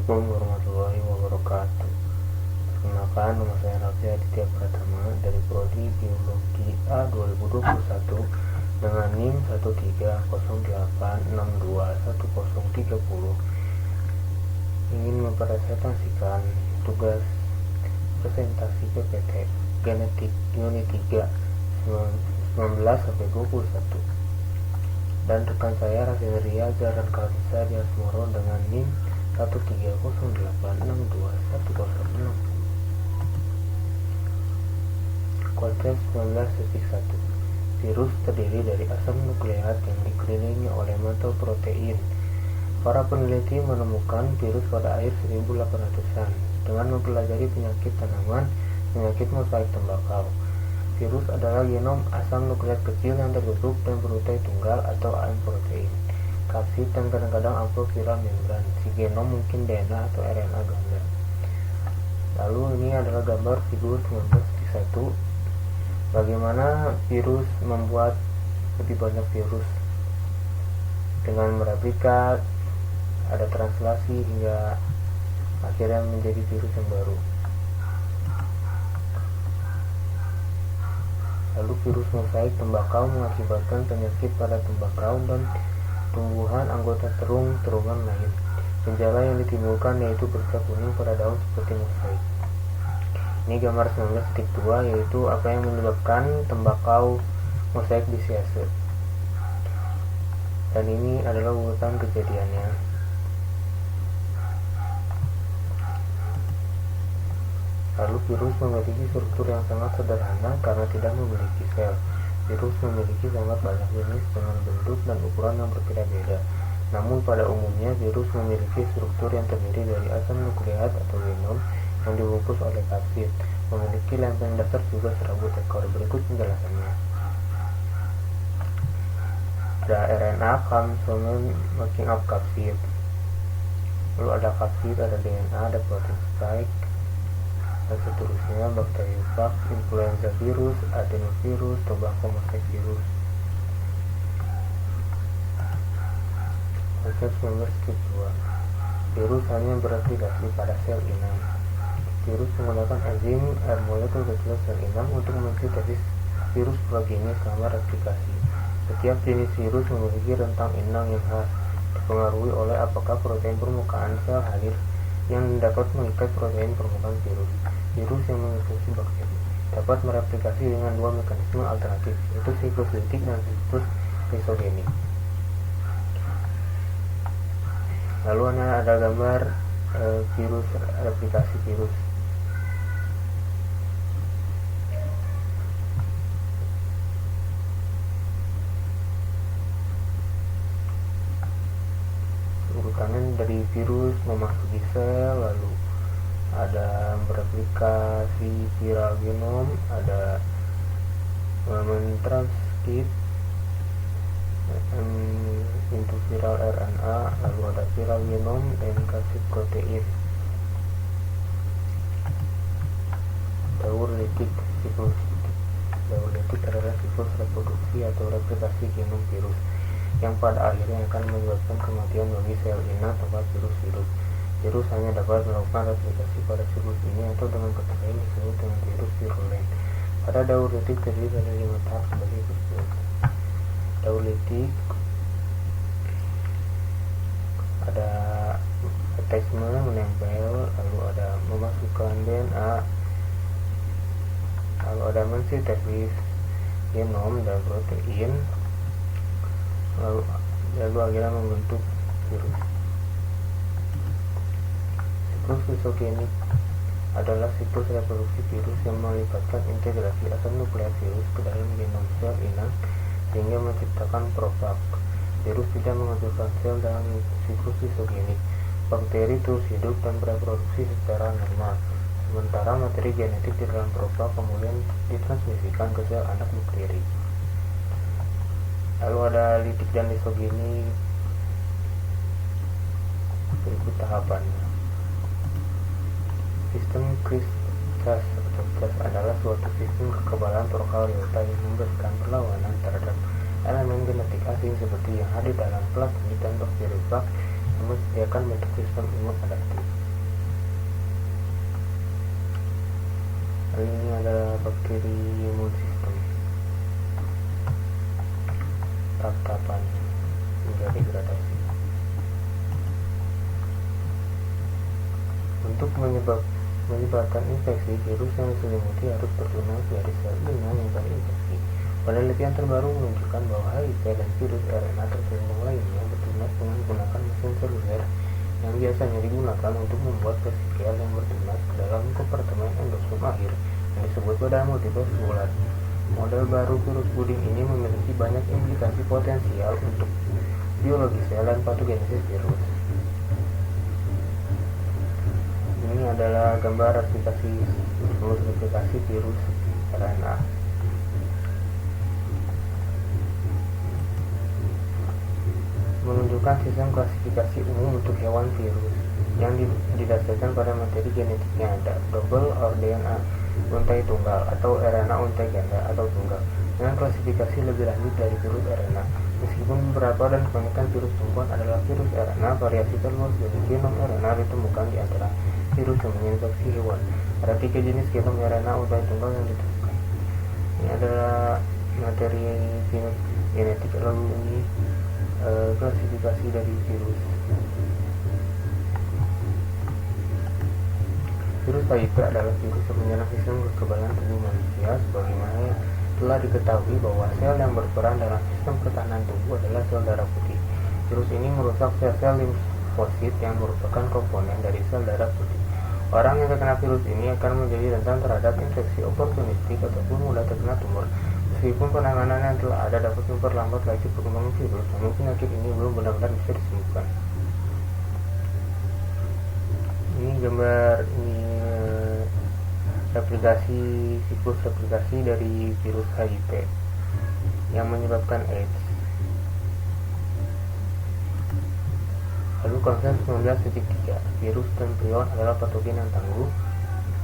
Assalamualaikum warahmatullahi wabarakatuh. Perkenalkan, nama saya Raffi Aditya Pratama dari Prodi Biologi A 2021 dengan NIM 13086211030. Ingin mempresentasikan tugas presentasi PPT Genetik Unit 3 19-21 dan rekan saya Raffi Riaza dan Kalisa Diasmoro dengan NIM 130862110. Konsep 19.1. Virus terdiri dari asam nukleat yang dikelilingi oleh mantel protein. Para peneliti menemukan virus pada akhir 1800-an dengan mempelajari penyakit tanaman, penyakit mosaik tembakau. Virus adalah genom asam nukleat kecil yang tertutup dan berutai tunggal atau AM protein, kapsid, dan kadang-kadang amplop viral membran. Si genom mungkin DNA atau RNA gambar. Lalu ini adalah gambar figur 19.1. Bagaimana virus membuat lebih banyak virus dengan mereplika, ada translasi hingga akhirnya menjadi virus yang baru. Lalu virus mosaik tembakau mengakibatkan penyakit pada tembakau dan tumbuhan anggota terung-terungan lain. Gejala yang ditimbulkan yaitu bercak kuning pada daun seperti mosaik. Ini gambar 19.2, yaitu apa yang menyebabkan tembakau mosaik bisiase. Dan ini adalah urutan kejadiannya. Lalu virus memiliki struktur yang sangat sederhana karena tidak memiliki sel. Virus memiliki sangat banyak jenis dengan bentuk dan ukuran yang berbeda-beda. Namun pada umumnya virus memiliki struktur yang terdiri dari asam nukleat atau genom yang dibungkus oleh kapsid. Memiliki lempeng dasar juga serabut ekor. Berikut penjelasannya. Ada RNA conforming making up kapsid. Lalu ada kapsid, ada DNA, ada protein spike, dan seterusnya. Bakteriophag, influenza virus, adenovirus, tobacco mosaic virus. Konsep 19.2. Virus hanya bereplikasi pada sel inang. Virus menggunakan enzim R molekul kecil sel inang untuk mensintesis virus progeni selama replikasi. Setiap jenis virus memiliki rentang inang yang khas, dipengaruhi oleh apakah protein permukaan sel hadir yang dapat mengikat protein permukaan virus. Virus yang menginfeksi bakteri dapat mereplikasi dengan dua mekanisme alternatif, yaitu siklus litik dan siklus lysogenik. Lalu ada gambar virus, replikasi virus. Urutannya dari virus memasuki sel, lalu ada mereplikasi viral genom, ada mentranskrip into viral RNA, lalu ada viral genom dan kapsid protein. Daur litik, siklus litik. Daur litik adalah siklus reproduksi atau replikasi genom virus yang pada akhirnya akan menyebabkan kematian bagi sel inang tempat virus-virus. Virus hanya dapat melakukan replikasi pada siklus ini atau dengan kata lain disebut dengan virus virulen. Pada daur litik terdiri dari 5 tahap sebagai berikut. Daur litik ada attachment, menempel, lalu ada memasukkan DNA, lalu ada mensintesis genom dan protein, lalu akhirnya membentuk virus. Siklus lysogenik adalah siklus reproduksi virus yang melibatkan integrasi asam nukleat virus ke dalam genom sel inang sehingga menciptakan profag. Virus tidak menghasilkan sel dalam siklus lysogenik. Bakteri terus hidup dan bereproduksi secara normal, sementara materi genetik di dalam profag kemudian ditransmisikan ke sel anak bakteri. Lalu ada litik dan lysogenik. Berikut tahapannya. Sistem CRISPR atau Cas adalah suatu sistem kekebalan prokariota yang memberikan perlawanan terhadap elemen genetik asing seperti yang hadir dalam plasmid dan bakteriofag menyediakan bentuk sistem imun adaptif. Lalu ini adalah bakteri imun sistem. Tahap-tahapan hingga degradasi. Untuk menyebabkan infeksi, virus yang diselimuti harus bertunas dari sel inang yang terinfeksi. Penelitian terbaru menunjukkan bahwa HIV dan virus RNA terselubung lainnya bertunas dengan menggunakan mesin seluler yang biasanya digunakan untuk membuat vesikel yang bertunas ke dalam kompartemen endosom akhir yang disebut pada multiple bulat. Model baru virus puding ini memiliki banyak implikasi potensial untuk biologi sel dan patogenesis virus. Ini adalah gambar replikasi virus RNA. Menunjukkan sistem klasifikasi umum untuk hewan virus yang didasarkan pada materi genetiknya, ada double or DNA untai tunggal atau RNA untai ganda atau tunggal, dengan klasifikasi lebih lanjut dari virus RNA. Meskipun beberapa dan kebanyakan virus tumbuhan adalah virus RNA, variasi terluas dari genom RNA ditemukan di antara virus yang menginfeksi hewan. Ada 3 jenis genom RNA untai tunggal yang ditemukan. Ini adalah materi genetik, lalu ini klasifikasi dari virus. Virus HIV adalah virus yang menyerang sistem kekebalan tubuh manusia. Sebagaimana telah diketahui bahwa sel yang berperan dalam sistem pertahanan tubuh adalah sel darah putih. Virus ini merusak sel-sel limfosit yang merupakan komponen dari sel darah putih. Orang yang terkena virus ini akan menjadi rentan terhadap infeksi oportunistik ataupun mudah terkena tumor. Meskipun penanganan yang telah ada dapat memperlambat laju perkembangan virus, namun penyakit ini belum benar-benar bisa disembuhkan. Ini gambar siklus replikasi dari virus HIV yang menyebabkan AIDS. Lalu konsep 19.3, virus dan prion adalah patogen yang tangguh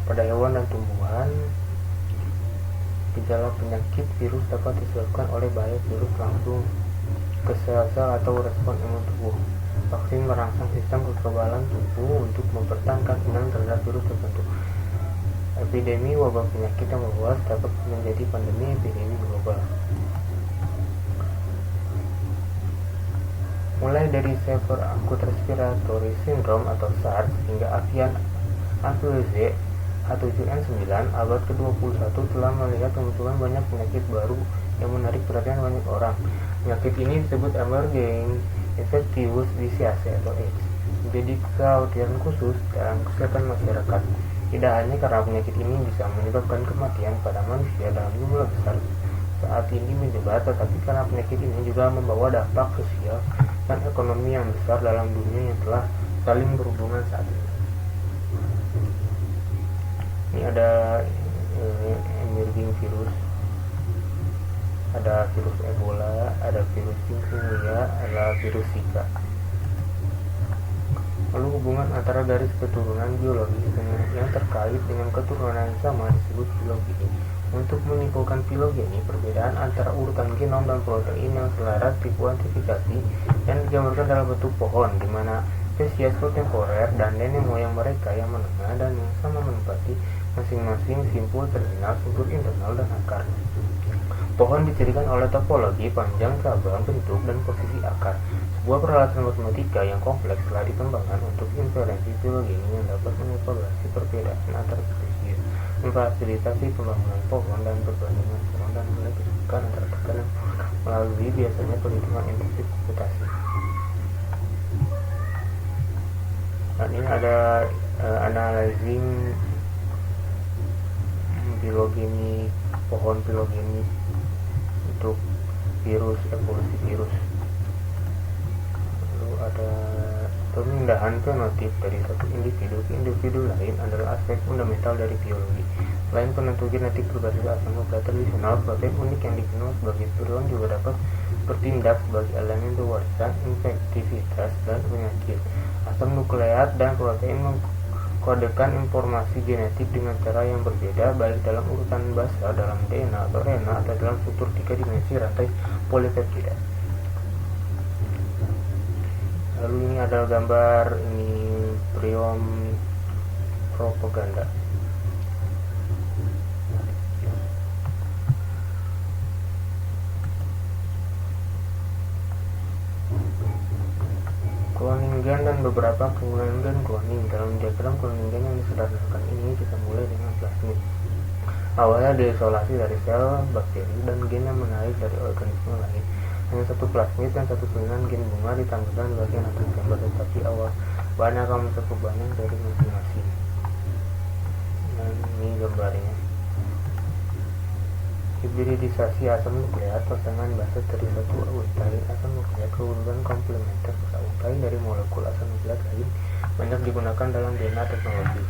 pada hewan dan tumbuhan. Gejala penyakit virus dapat disebabkan oleh bahaya virus langsung ke sel-sel atau respon imun tubuh. Vaksin merangsang sistem kekebalan tubuh untuk mempertahankan imun terhadap virus tertentu. Epidemi wabah penyakit yang meluas dapat menjadi pandemi epidemi global. Mulai dari Severe Acute Respiratory Syndrome atau SARS hingga avian influenza H7N9, abad ke-21 telah melihat kemunculan banyak penyakit baru yang menarik perhatian banyak orang. Penyakit ini disebut emerging infectious disease atau AIDS, menjadi kekhawatiran khusus dalam kesehatan masyarakat. Tidak hanya karena penyakit ini bisa menyebabkan kematian pada manusia dalam jumlah besar saat ini menyebar, tetapi karena penyakit ini juga membawa dampak sosial dan ekonomi yang besar dalam dunia yang telah saling berhubungan saat ini. Ini ada emerging virus, ada virus Ebola, ada virus chikungunya, ada virus Zika. Lalu hubungan antara garis keturunan biologis yang terkait dengan keturunan yang sama disebut filogeni. Untuk menyimpulkan filogeni, perbedaan antara urutan genom dan protein yang selaras dikuantifikasi dan digambarkan dalam bentuk pohon, di mana spesies kontemporer dan nenek moyang mereka yang menengah dan yang sama menempati masing-masing simpul terminal, simpul internal, dan akar. Pohon dicirikan oleh topologi, panjang, cabang, bentuk, dan posisi akar. Sebuah peralatan matematika yang kompleks telah dikembangkan untuk inferensi filogeni yang dapat mengevaluasi perbedaan antar spesies, memfasilitasi pembangunan pohon dan perbandingan pohon, dan menentukan antara tekanan melalui biasanya perhitungan intensif komputasi. Dan ini ada analyzing filogeni, pohon filogeni untuk virus, evolusi virus. Lalu ada pemindahan fenotip dari satu individu ke individu lain adalah aspek fundamental dari biologi. Selain penentu genetik berbasis asam nukleat tradisional, protein unik yang dikenal sebagai prion juga dapat bertindak sebagai elemen pewarisan infektivitas dan penyakit. Asam nukleat dan protein mengkodekan informasi genetik dengan cara yang berbeda, baik dalam urutan basa, dalam DNA atau RNA, atau dalam struktur 3 dimensi rantai polipeptida. Lalu ini adalah gambar ini prion propaganda. Cloning gen dan beberapa penggunaan gen cloning. Dalam diagram cloning gen yang disederhanakan ini kita mulai dengan plasmid. Awalnya diisolasi dari sel bakteri dan gen yang menarik dari organisme lain. Hanya satu plasmid dan satu salinan gen bunga ditampilkan di bagian atas gambar, tetapi awal bahan akan mencakup banyak dari masing-masing. Dan ini gambarnya. Hibridisasi asam nukleat, pasangan basa dari satu aldehyde asam nukleat ke urutan komplementer aldehyde dari molekul asam nukleat lain banyak digunakan dalam DNA teknologi.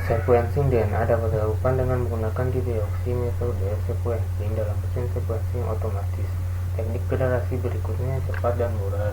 Sequencing DNA dapat dilakukan dengan menggunakan dideoksi metode sequencing dalam mesin sequencing otomatis. Teknik generasi berikutnya cepat dan murah.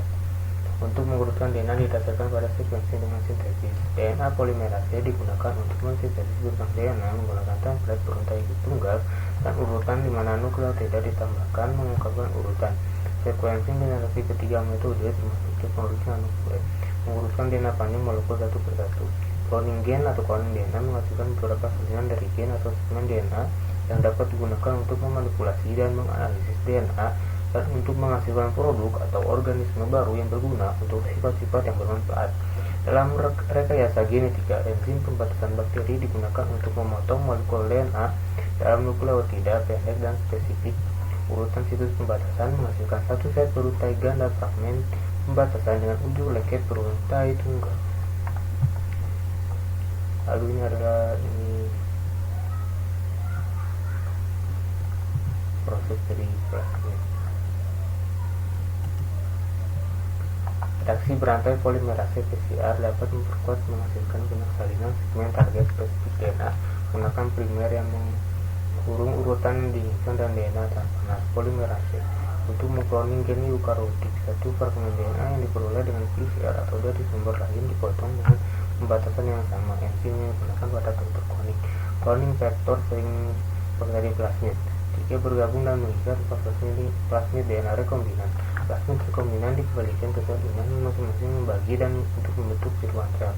Untuk mengurutkan DNA didasarkan pada sequencing dengan sintesis. DNA polimerase digunakan untuk mensintesis bentuk DNA menggunakan template beruntai tunggal dan urutan di mana nukleotida ditambahkan mengungkapkan urutan. Sequencing generasi ketiga metode termasuk teknologi nanokleat, mengurutkan DNA panjang molekul satu persatu. Cloning gen atau cloning DNA menghasilkan beberapa salinan dari gen atau segmen DNA yang dapat digunakan untuk memanipulasi dan menganalisis DNA dan untuk menghasilkan produk atau organisme baru yang berguna untuk sifat-sifat yang bermanfaat. Dalam rekayasa genetika, enzim pembatasan bakteri digunakan untuk memotong molekul DNA dalam nukleotida pendek dan spesifik. Urutan situs pembatasan menghasilkan satu set beruntai ganda fragmen pembatasan dengan ujung lengket beruntai tunggal. Lalu ini adalah proses dari plasmid. Reaksi berantai polimerase PCR dapat memperkuat menghasilkan banyak salinan segmen target spesifik DNA menggunakan primer yang mengurung urutan dinginkan dan DNA tanpa panas. Polimerase untuk mengkloning gen eukariotik, satu fragmen DNA yang diperoleh dengan PCR atau dari sumber lain dipotong dengan pembatasan yang sama. Enzim yang digunakan pada bentuk cloning. Cloning vektor sering bakteri plasmid. Jika bergabung dan mengikat plasmid DNA rekombinan. Plasmid rekombinan dikembalikan ke sel inang masing-masing membagi dan untuk membentuk tiruan sel.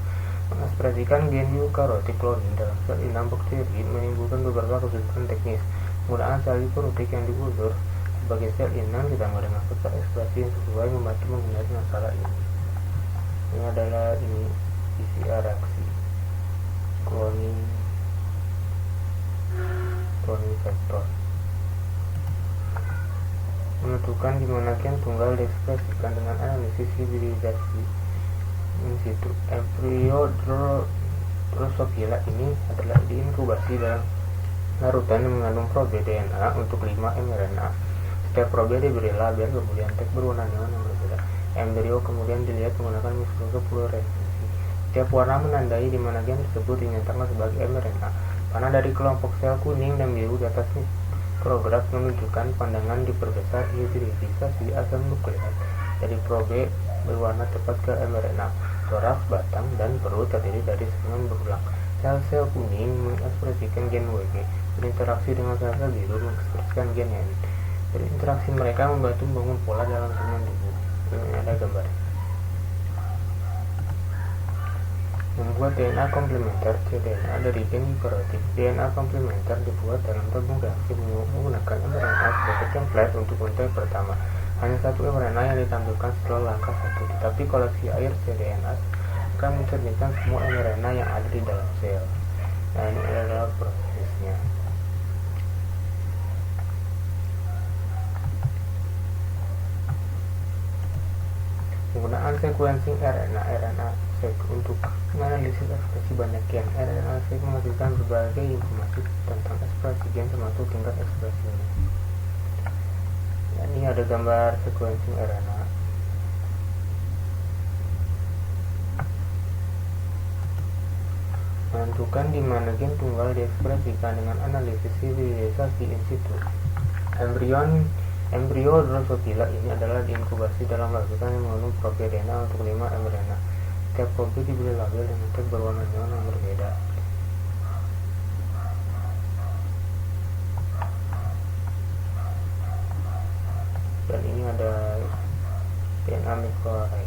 Mengekspresikan gen eukariotik cloning dalam sel inang bakteri menimbulkan beberapa kesulitan teknis. Penggunaan sel eukariotik yang diulur sebagai sel inang ditambah dengan vektor ekspresi yang sesuai membantu menghindari masalah ini. Ini adalah PCR reaksi cloning vektor. Menentukan di mana gen tunggal diekspresikan dengan analisis hibridisasi in situ. Embrio Drosophila ini adalah diinkubasi dalam larutan yang mengandung probe DNA untuk 5 mRNA. Setiap probe diberi label kemudian tag berwarna neon yang berbeda. Embrio kemudian dilihat menggunakan mikroskop fluoresensi. Setiap warna menandai di mana gen tersebut dinyatakan sebagai mRNA. Panah dari kelompok sel kuning dan biru di atas mikrograf menunjukkan pandangan diperbesar hibridisasi asam nukleat dari probe berwarna tepat ke mRNA. Toraks, batang, dan perut terdiri dari segmen berulang. Sel-sel kuning mengekspresikan gen WG, berinteraksi dengan sel-sel biru mengekspresikan gen N. Berinteraksi mereka membantu membangun pola dalam segmen tubuh. Ini ada gambar. Membuat DNA komplementer cDNA dari gen eukariotik. DNA komplementer dibuat dalam tabung reaksi menggunakan mRNA sebagai template untuk untai pertama. Hanya satu mRNA yang ditampilkan setelah langkah 1, tetapi koleksi air cDNA akan mencerminkan semua mRNA yang ada di dalam sel. Nah, ini adalah prosesnya. Penggunaan sequencing RNA untuk menganalisis ekspresi banyak gen. RNA-seq menghasilkan berbagai informasi tentang ekspresi gen termasuk tingkat ekspresinya. Ini ada gambar sequencing RNA. Menentukan di mana gen tunggal diekspresikan dengan analisis hibridisasi in situ. Embrio Drosophila ini adalah diinkubasi dalam larutan yang mengandung probe DNA untuk 5 mRNA. Setiap probe diberi label dengan tag berwarna neon yang berbeda. Dan ini ada DNA mikroarray.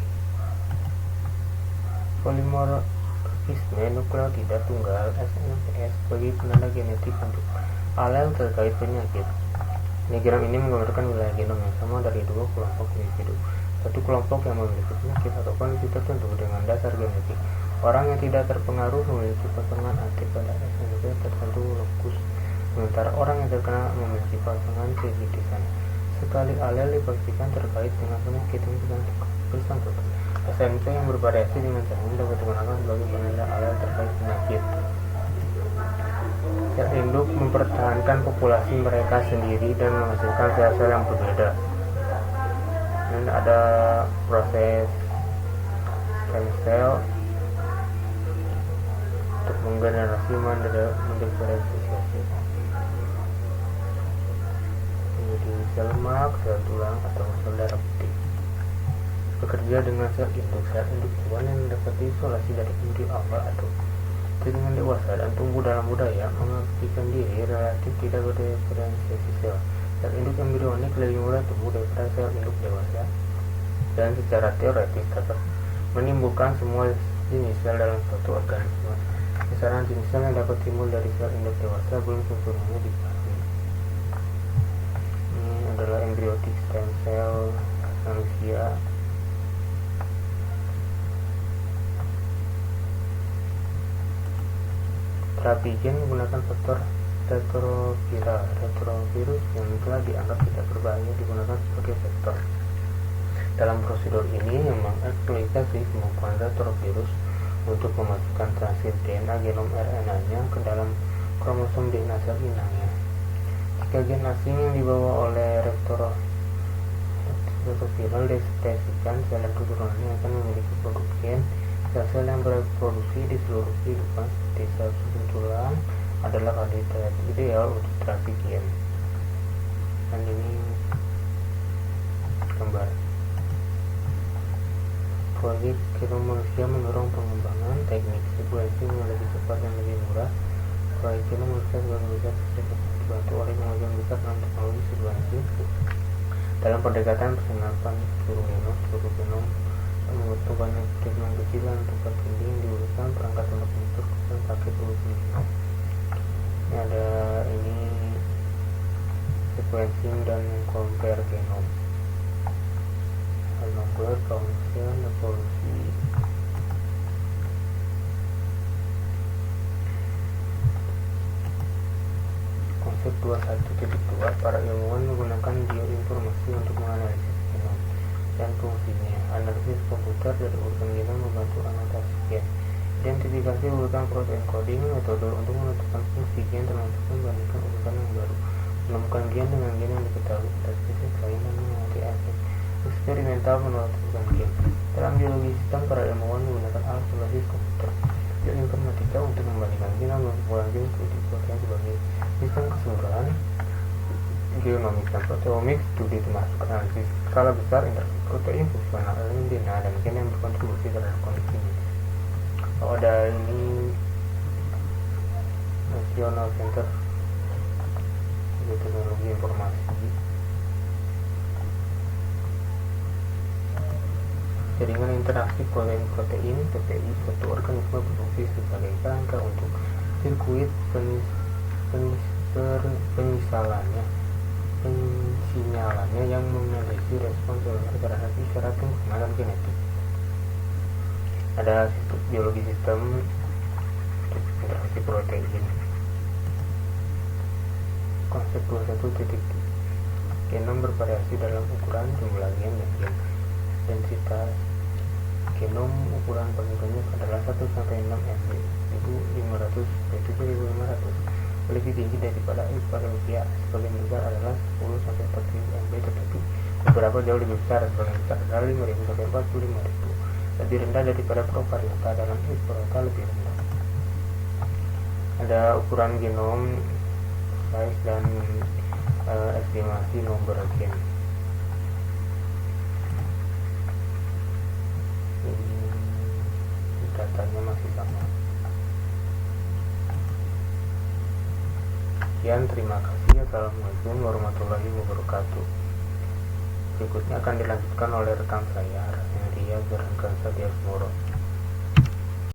Polimorfisme nukleotida tunggal (SNPS) sebagai penanda genetik untuk alel terkait penyakit. Diagram ini menggambarkan wilayah genom yang sama dari dua kelompok individu. Satu kelompok yang memiliki penyakit atau kondisi tertentu dengan dasar genetik. Orang yang tidak terpengaruh memiliki pasangan aktif pada SNP tertentu lokus, sementara orang yang terkena memiliki pasangan C di sana. Sekali alel dipastikan terkait dengan penyakit yang bersangkutan, SNP yang bervariasi dengan cara ini dapat digunakan sebagai penanda alel terkait penyakit. Sel induk mempertahankan populasi mereka sendiri dan menghasilkan sel-sel yang berbeda. Dan ada proses stem cell untuk menggenerasi mendiferensiasi menjadi sel lemak, sel tulang, atau sel darah putih. Bekerja dengan sel induk hewan yang dapat diisolasi dari embryo awal atau jaringan dewasa dan tumbuh dalam budaya mengaktifkan diri relatif tidak berdiferensiasi sel. Sel induk embrionik lebih mudah tumbuh daripada sel induk dewasa dan secara teoretis dapat menimbulkan semua jenis sel dalam suatu organisme. Kisaran jenis sel yang dapat timbul dari sel induk dewasa belum sempurnanya diketahui. Ini adalah embryotic stem cell manusia. Terapi gen menggunakan faktor retrovirus yang telah dianggap tidak berbahaya digunakan sebagai vektor. Dalam prosedur ini yang mengeksploitasi kemampuan retrovirus untuk memasukkan transkrip DNA genom RNA-nya ke dalam kromosom DNA sel inangnya. Jika gen asing yang dibawa oleh retroviral diekspresikan, sel keturunannya akan memiliki produk gen. Sel-sel yang bereproduksi di seluruh kehidupan seperti sel susun tulang adalah kandidat ideal untuk terapi gen. Dan ini gambar proyek genom manusia mendorong pengembangan teknik sequencing yang lebih cepat dan lebih murah. Proyek genom manusia sebagian besar dibantu oleh kemajuan besar dalam teknologi sequencing dalam pendekatan persenapan seluruh genom membutuhkan banyak segmen kecil dan tempat tinggi yang diurusan perangkat untuk menentukan paket urusan genom. Ini ada sequencing dan compare genom, nomor function evolusi. Konsep 21.2, para ilmuwan menggunakan bioinformasi untuk menganalisis genom dan fungsinya. Analisis komputer dari urutan genom membantu anotasi gen. Identifikasi urutan protein coding, metode untuk menentukan fungsi gen termasuk membandingkan urutan yang baru, menemukan gen dengan gen yang diketahui pada spesies lain dan mengamati efek eksperimental menentukan gen. Dalam biologi sistem, para ilmuwan menggunakan alat berbasis komputer bioinformatika untuk membandingkan gen dan mengumpulkan gen protein sebagai sistem keseluruhan genomik dan proteomik. Studi termasuk analisis skala besar interaksi protein, fungsional elemen DNA, dan gen yang berkontribusi terhadap kondisi ini. Ada ini National Center untuk Teknologi Informasi. Jaringan interaksi protein PPI suatu organisme berfungsi sebagai kerangka untuk sirkuit pensinyalannya yang memiliki respons seluler terhadap isyarat pengenalan genetik. Ada biologi sistem untuk interaksi protein. Konsep 21.3, genom bervariasi dalam ukuran, jumlah gen, dan gen. Densitas genom ukuran paling banyak adalah 1-6 MB, 1500 dan 7500, lebih tinggi daripada eukaryotia. Sebagian besar adalah 10-40 MB, tetapi beberapa jauh lebih besar, sebagian besar adalah 5000-45.000, lebih rendah daripada prokariota. Dalam eukaryota lebih rendah. Ada ukuran genom, size, dan estimasi nomor gen. Datanya masih sama. Sekian, terima kasih. Assalamualaikum warahmatullahi wabarakatuh. Berikutnya akan dilanjutkan oleh rekan saya, Ria Berangkansa Diasmoro.